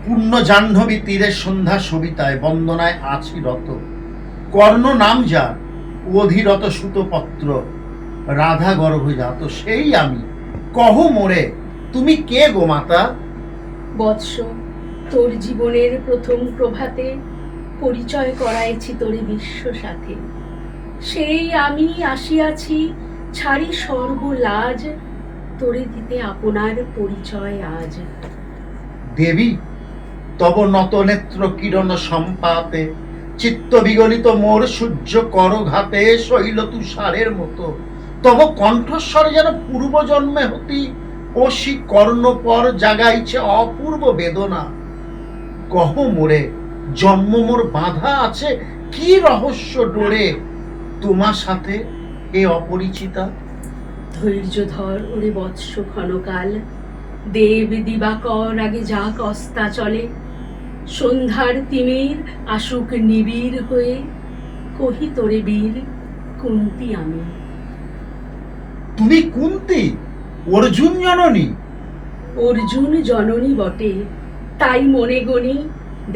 পূর্ণ জাহ্নবী তীরে সন্ধ্যা সবিতায় বন্দনায় আছি রত, কর্ণ নাম যার অধিরত সুতপত্র, রাধা গর্ভজাত সেই আমি, কহ মোরে তুমি কে গো মাতা? বৎস, তোর জীবনের প্রথম প্রভাতে পরিচয় করাইছি তোরে বিশ্ব সাথে। সেই আমি আসিয়াছি ছাড়ি সর্বলাজ, তোরে দিতে আপনার পরিচয় আজ। দেবী, তব নত নেত্র কিরণ সম্পাতে, চিত্ত বিগলিত মোর সূর্য করঘাতে শৈল তুষারের মতো, তব কণ্ঠস্বরে যেন পূর্ব জন্মে হতি অসি কর্ণপর জাগাইছে অপূর্ব বেদনা। কহ মোরে জন্ম মোর বাঁধা আছে কি রহস্য ডোরে, তোমার সাথে এ অপরিচিতা? ধৈর্য ধর ওরে বৎস ক্ষণকাল, দেব দিবাকর আগে যাক অস্তা চলে, সন্ধ্যার তিমির আসুক নিবিড় হয়ে, কহি তোরে বীর কুন্তি আমি। তুমি কুন্তি, অর্জুন জননী? অর্জুন জননী বটে, তাই মনে গণি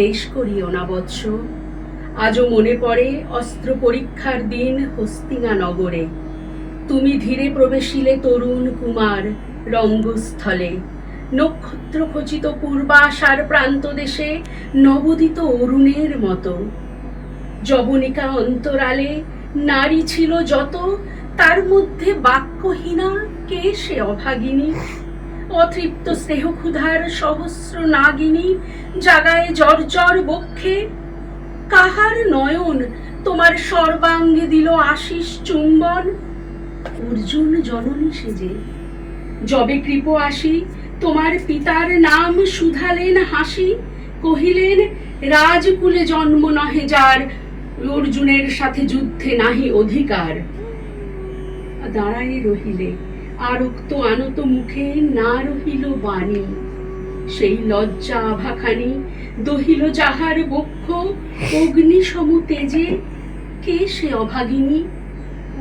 দেশ করিও না বৎস। আজও মনে পড়ে অস্ত্র পরীক্ষার দিন হস্তিনা নগরে, তুমি ধীরে প্রবেশিলে তরুণ কুমার রঙ্গস্থলে, নক্ষত্র খচিত পূর্বাশার প্রান্ত দেশে নবোদিত অরুণের মতো। যবনিকা অন্তরালে নারী ছিল যত, তার মধ্যে বাক্যহীনা কে সে অভাগিনী? অতৃপ্ত স্নেহ ক্ষুধার সহস্র নাগিনী জাগায় জর্জর বক্ষে, কাহার নয়ন তোমার সর্বাঙ্গে দিল আশিস চুম্বন? অর্জুন জননী সেজে যবে কৃপ আসি, তোমার পিতার নাম শুধালেন হাসি, কহিলেন রাজকুলে জন্ম নহে যার, অর্জুনের সাথে যুদ্ধে নাহি অধিকার। দাঁড়ায় রহিলে আর উক্ত আনত মুখে না রহিল বাণী, সেই লজ্জা আভাখানি দহিল যাহার বক্ষ অগ্নি সম তেজে, কে সে অভাগিনী?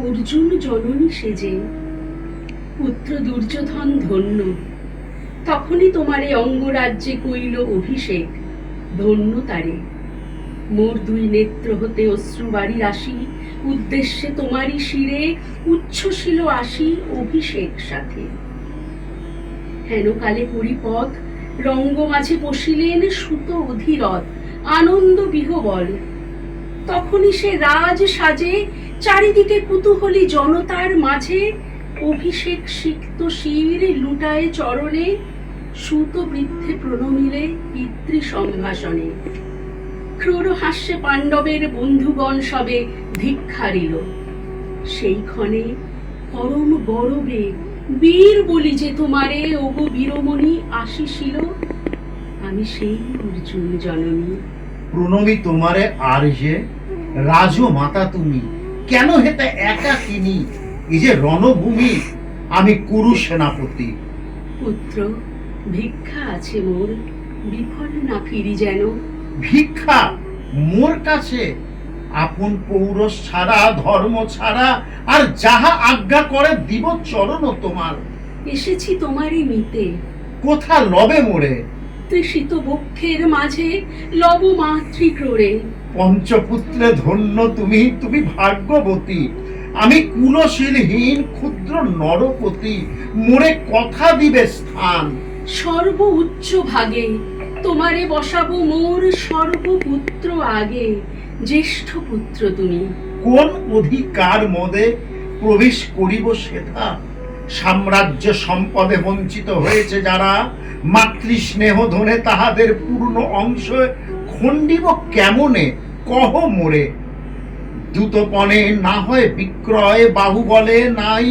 অর্জুন জননী সেজে। পুত্র দুর্যোধন ধন্য, তখনই তোমারে অঙ্গরাজ্যে কইল অভিষেক, ধন্য তারে। মোর দুই নেত্র হতে অশ্রুবাড়ি রাশি, উদ্দেশ্যে তোমারই শিরে উচ্ছ্বসিল আসি অভিষেক সাথে। হেনকালে পরিপথ রঙ্গ মাঝে বসিলেন সুত অধীরথ আনন্দ বিহবল, তখনই সে রাজ সাজে চারিদিকে কুতূহলী জনতার মাঝে, অভিষেক সিক্ত শির লুটায় চরণে, সুত বৃদ্ধে প্রণমিলে পিতৃ সম্ভাষণে। ক্রূর হাস্যে পাণ্ডবের বন্ধুগণ সবে ধিক্কারিল, সেই ক্ষণে পরম গৌরবে বীর বলি যে তোমারে ওগো বীরমণি আসিছিল, আমি সেই অর্জুন জননী। প্রণমী তোমারে আর যে রাজ মাতা তুমি, কেন হেতে একা কিনি এই যে রণভূমি, আমি কুরু সেনাপতি। পুত্র, ভিক্ষা আছে মোর, বিফল না ফিরি যেন। ভিক্ষা মোর কাছে? আপন পৌরষ ছাড়া, ধর্ম ছাড়া, আর যাহা আজ্ঞা করে দিব চরণ তোমার। এসেছি তোমারই নিতে, কোথা লবে মোরে? তৃষিত বক্ষের মাঝে লব মাতৃক্রোড়ে। পঞ্চপুত্রে ধন্য তুমি, তুমি ভাগ্যবতী, আমি কুলশীলহীন ক্ষুদ্র নরপতি, মোরে কথা দিবে স্থান। সর্ব উচ্চ ভাগে তোমারে বসাবো মোর সর্বপুত্র আগে, জ্যেষ্ঠ পুত্র তুমি। কোন অধিকার মদে প্রবেশ করিব সেথা? সাম্রাজ্য সম্পদে বঞ্চিত হয়েছে যারা, মাতৃস্নেহ ধনে তাহাদের পূর্ণ অংশ খণ্ডিব কেমনে, কহ মোরে? দ্রুতপণে না হয় বিক্রয়, বাহুবলে নাই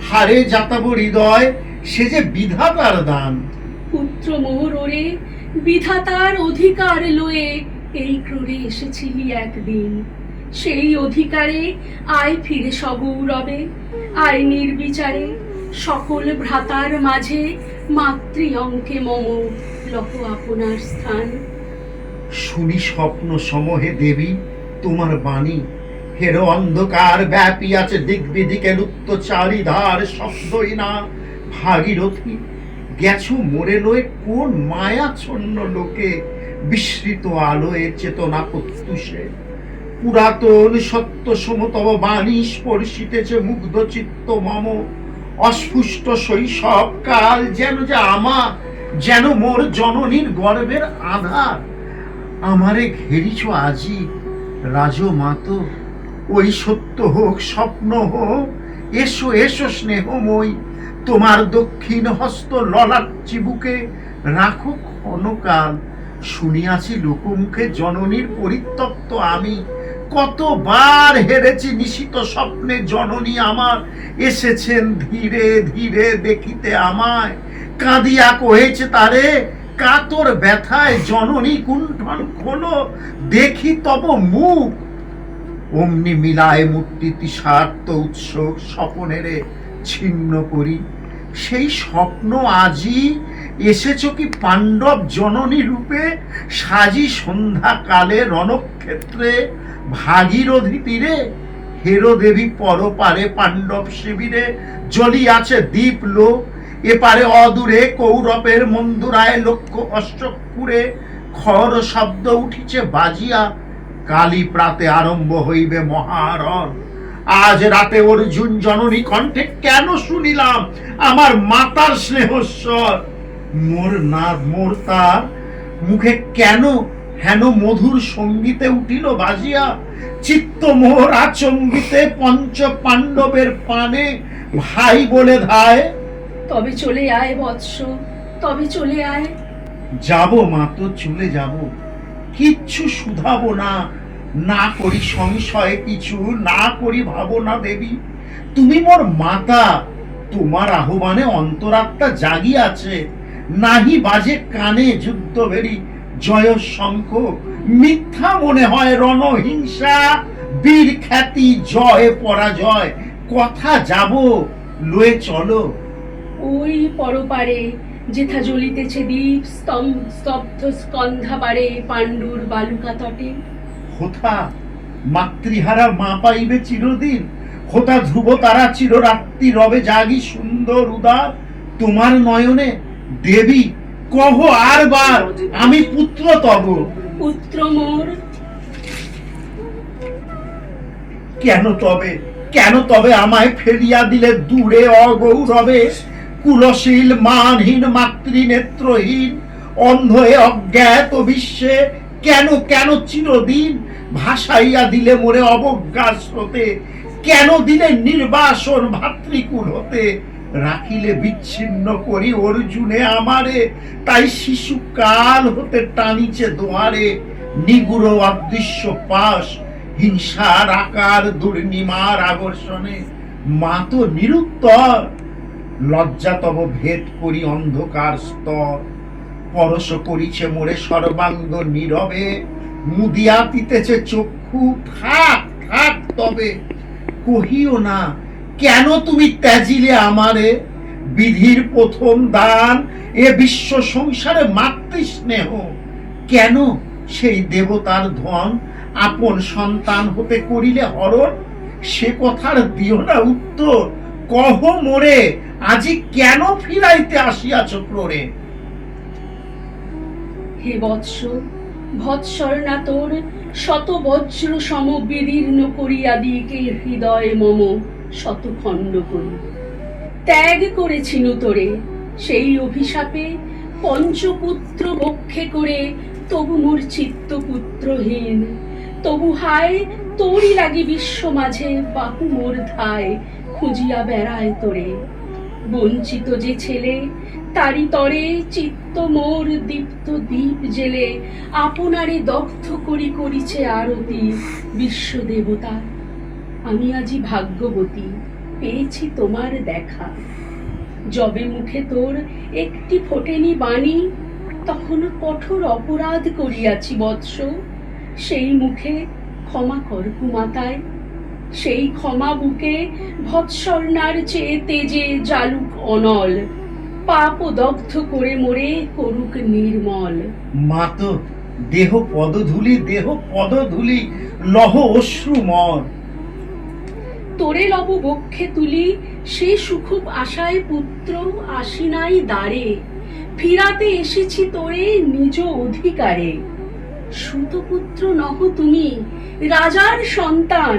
হারে যাতাব হৃদয়, সে যে বিধাতার দান। পুত্র মোর ওরে, বিধাতার অধিকার লয়ে এই ক্রোড়ে এসেছিলি একদিন, সেই অধিকারে আয় ফিরে সগৌরবে, আয় নির্বিচারে সকল ভ্রাতার মাঝে, মাতৃ অঙ্কে মম লহ আপনার স্থান। শুনি স্বপ্ন সমহে দেবী তোমার বাণী, হের অন্ধকার ব্যাপী আছে দিক বিদিকে লুপ্ত চারিধার শব্দই না ভাগীরথী, গেছো মোরে লয়ে কোন মায়াচ্ছন্ন লোকে, বিস্মৃত আলোয় চেতনা প্রত্যুষে। পুরাতন সত্য সমতব বাণী স্পর্শিতেছে মুগ্ধ চিত্ত মম। অস্ফুষ্ট শৈশব কাল যেন যে আমার, যেন মোর জননীর গর্ভের আধার। আমারে ঘেরিছ আজি রাজমাতো, ওই সত্য হোক স্বপ্ন হোক, এসো এসো স্নেহময়ী, তোমার দক্ষিণ হস্ত ললাট চিবুকে রাখো ক্ষণকাল। শুনিয়াছি লোকমুখে জননীর পরিত্যক্ত আমি, কতবার হেরেছি নিশিত স্বপ্নে জননী আমার এসেছেন ধীরে ধীরে দেখিতে আমায়। কাঁদিয়া কহেছে তারে কাতর ব্যথায়, জননী কুণ্ঠন খোলো দেখি তব মুখ। অমনি মিলায় মূর্তি তৃষার্ত উৎসুক স্বপনেরে ছিন্ন করি। সেই স্বপ্ন আজি এসেছ কি পাণ্ডব জননী রূপে, সাজি সন্ধ্যাকালে রণক্ষেত্রে ভাগীরথী তীরে। হেরো দেবী পরপারে পাণ্ডব শিবিরে জ্বলিয়াছে দীপ লোক, এপারে অদূরে কৌরবের মন্দুরায় লক্ষ্য অষ্টপুরে। খর শব্দ উঠিছে বাজিয়া, কালী প্রাতে আরম্ভ হইবে মহারণ। আজ রাতে অর্জুন জননী কণ্ঠে কেন শুনিলাম আমার মাতার স্নেহস্বর। মোর তার মুখে কেন হেন মধুর সঙ্গীতে উঠিল বাজিয়া। চিত্ত মোর আচম্বিতে পঞ্চ পাণ্ডবের পানে ভাই বলে ধায়। তবে চলে আয় বৎস, তবে চলে আয়। যাব মা তো চলে যাব, কিচ্ছু শুধাবো না, না করি সংশয় কিছু, না করি ভাবনা দেবী। তুমি মোর মাতা, তোমার আহ্বানে অন্তরাত্মা জাগিয়াছে। নাহি বাজে কানে যুদ্ধ ভেরি জয় শঙ্খ, মিথ্যা মনে হয় রণহিংসা বীর খ্যাতি জয় পরাজয়। কথা যাব লয়ে চলো। ওই পরপারে যেথা জ্বলিতেছে দীপ স্তব্ধ স্কন্ধাবারে পাণ্ডুর বালুকা তটে। হোথা মাতৃহারা মা পাইবে চিরদিন, হোথা ধ্রুব তারা চিররাত্রি রবে জাগি সুন্দর উদার তোমার নয়নে। দেবী কহ আর বার আমি পুত্র তব। পুত্র মোর। কেন তবে আমায় ফেলিয়া দিলে দূরে অগৌরবে। কুলশীল মানহীন মাতৃনেত্রহীন অন্ধ এ অজ্ঞাত বিশ্বে, কেন চিরদিন ভাসাইয়া দিলে মোরে অবজ্ঞার স্রোতে। কেন দিলে নির্বাসন ভাতৃকুল হতে, রাখিলে বিচ্ছিন্ন করি অর্জুনে আমারে। তাই শিশুকাল হতে টানিছে দোয়ারে, নিগুড় অদৃশ্য পাশ হিংসার আকার দুর্নিমার আকর্ষণে। মা তো নিরুত্তর, লজ্জা তব ভেদ করি অন্ধকার স্তর। পরশ করিছে মোরে সর্বাঙ্গ নীরবে, মুদিয়া দিতেছে চক্ষু থাক থাক তবে। কহিও না কেন তুমি ত্যাজিলে আমারে, বিধির প্রথম দান এ বিশ্ব সংসারে মাতৃস্নেহ। কেন সেই দেবতার ধন আপন সন্তান হতে করিলে হরণ। সে কথার দিও না উত্তর, কহ মোরে আজি কেন ফিরাইতে আসিয়াছ ক্রোড়ে। হে বৎস, ভৎসর্ণা তোর শত বজ্র সম বিদীর্ণ করিয়া দিকে হৃদয় মম শত খণ্ড করি। ত্যাগ করেছিনু তোরে সেই অভিশাপে, পঞ্চপুত্র বক্ষে করে তবু মোর চিত্ত পুত্রহীন। তবু হায় তোরই লাগি বিশ্ব মাঝে বাহু মোর ধায় খুঁজিয়া বেড়ায় তোরে। বঞ্চিত যে ছেলে তারি তরে চিত্ত মোর দীপ্ত দীপ জেলে, আপনারে দগ্ধ করিছে আরতি বিশ্ব দেবতা। আমি আজি ভাগ্যবতী পেয়েছি তোমার দেখা। যবে মুখে তোর একটি ফোটেনি বাণী, তখন কঠোর অপরাধ করিয়াছি বৎস। সেই মুখে ক্ষমা কর কুমাতায়, সেই ক্ষমা বুকে ভৎসর্ণার চেয়ে তেজে জালুক অনল। পাপ দগ্ধ করে মোরে করুক নির্মল। মা তো দেহ পদধূলি লহ অশ্রুময়। তোরে লব বক্ষে তুলি সে সুখুব আশায় পুত্র আসি নাই দ্বারে, ফিরাতে এসেছি তোরে নিজ অধিকারে। সুতপুত্র নহ তুমি, রাজার সন্তান,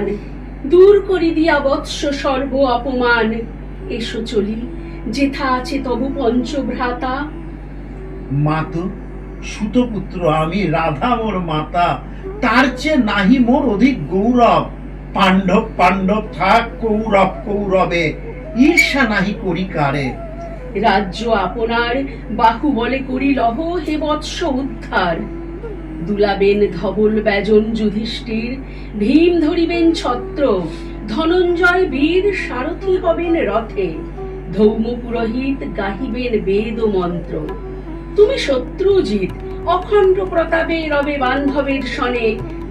দূর করি দিয়া বৎস সর্ব অপমান। এসো চলি, যেথা আছে তবু পঞ্চভ্রাতা। মাতো, সুতপুত্র আমি, রাধা মোর মাতা, তার চেয়ে নাহি মোর অধিক গৌরব। পাণ্ডব পাণ্ডব থাক, কৌরব কৌরবে, ঈর্ষা নাহি করি কারে। রাজ্য আপনার বাহুবলে করি লহ হে বৎস উদ্ধার। দুলাবেন ধবল ব্যজন যুধিষ্ঠির, ভীম ধরিবেন ছত্র, ধনঞ্জয় বীর সারথি হবেন রথে, ধৌম পুরোহিত গাহিবেন বেদ ও মন্ত্র। তুমি শত্রুজিৎ অখণ্ড প্রতাপে রবে বান্ধবের সনে,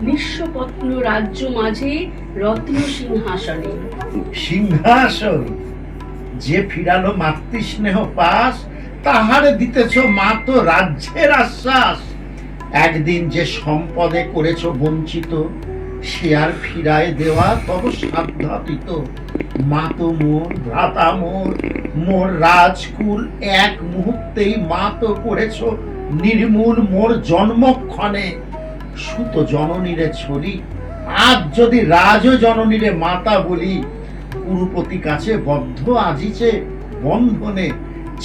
নিঃস্বপত্ন রাজ্য মাঝে রত্ন সিংহাসনে। সিংহাসন যে ফিরালো মাতৃস্নেহ পাশ, তাহারে দিতেছ মাতো রাজ্যের আশ্বাস। একদিন যে সম্পদে করেছ বঞ্চিত, সে আর ফিরায় দেওয়া তব সাধ্যাতীত। মাতো মোর, ভ্রাতা মোর, মোর রাজকুল এক মুহূর্তেই মাতো করেছ নির্মূল মোর জন্মক্ষণে। সুত জননীরে ছড়ি, আজ যদি রাজ জননীরে মাতা বলি, কুরুপতি কাছে বদ্ধ আজিছে বন্ধনে।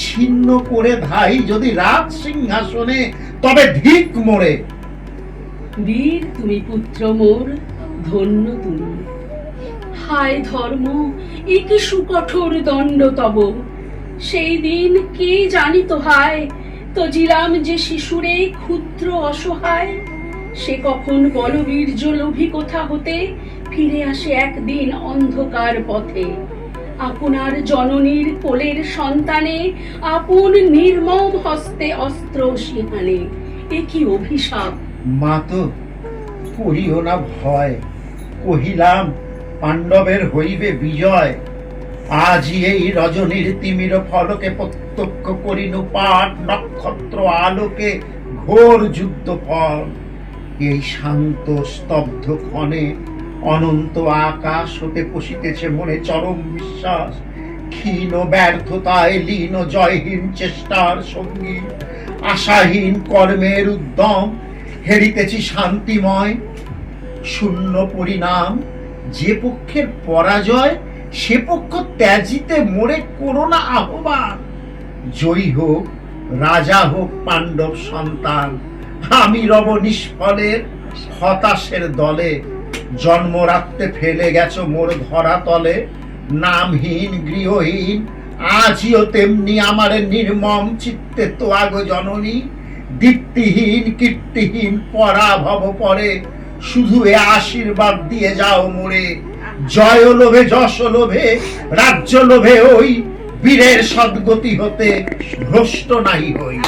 ছিন্ন করে ধাই যদি রাজ সিংহাসনে, তবে ধিক মোরে। বীর তুমি পুত্র মোর, ধন্য তুমি। হায় ধর্ম, এ কি সুকঠোর দণ্ড তব। সেই দিন কে জানিত হায়, তো জিলাম যে শিশুরে ক্ষুদ্র অসহায়। সে কখন বলবীর্য লোভী কোথা হতে, ফিরে আসে একদিন অন্ধকার পথে। আপনার জননীর কোলের সন্তানে, আপন নির্মম হস্তে অস্ত্র সিংহানে। এ কি অভিশাপ। মাতো, করিও না ভয়, কহিলাম পাণ্ডবের হইবে বিজয়। আজি এই রজনীর তিমির ফলকে প্রত্যক্ষ করিনু পাঠ নক্ষত্র আলোকে ঘোর যুদ্ধ ফল। এই শান্ত স্তব্ধ ক্ষণে অনন্ত আকাশ হতে পশিতেছে মনে চরম বিশ্বাস। ক্ষীণ ব্যর্থতায় লীন জয়হীন চেষ্টার সঙ্গী, আশাহীন কর্মের উদ্যম হেরিতেছি শান্তিময়। শূন্য পরিণাম যে পক্ষের পরাজয়, সে পক্ষ ত্যাজিতে মোরে করোনা আহ্বান। জয়ী হোক রাজা হোক পাণ্ডব সন্তান, আমি রব নিষ্ফলের হতাশের দলে। জন্ম রাখতে ফেলে গেছো মোর ধরা তলে, নামহীন গৃহহীন আজিও তেমনি আমারে নির্মম চিত্তে তোয়াগ জননী। দীপ্তিহীন কীর্তিহীন পরাভব পরে, শুধু এ আশীর্বাদ দিয়ে যাও মোরে। জয় লোভে যশ লোভে রাজ্য লোভে ওই, বীরের সদ্গতি হতে ভ্রষ্ট নাহি হই।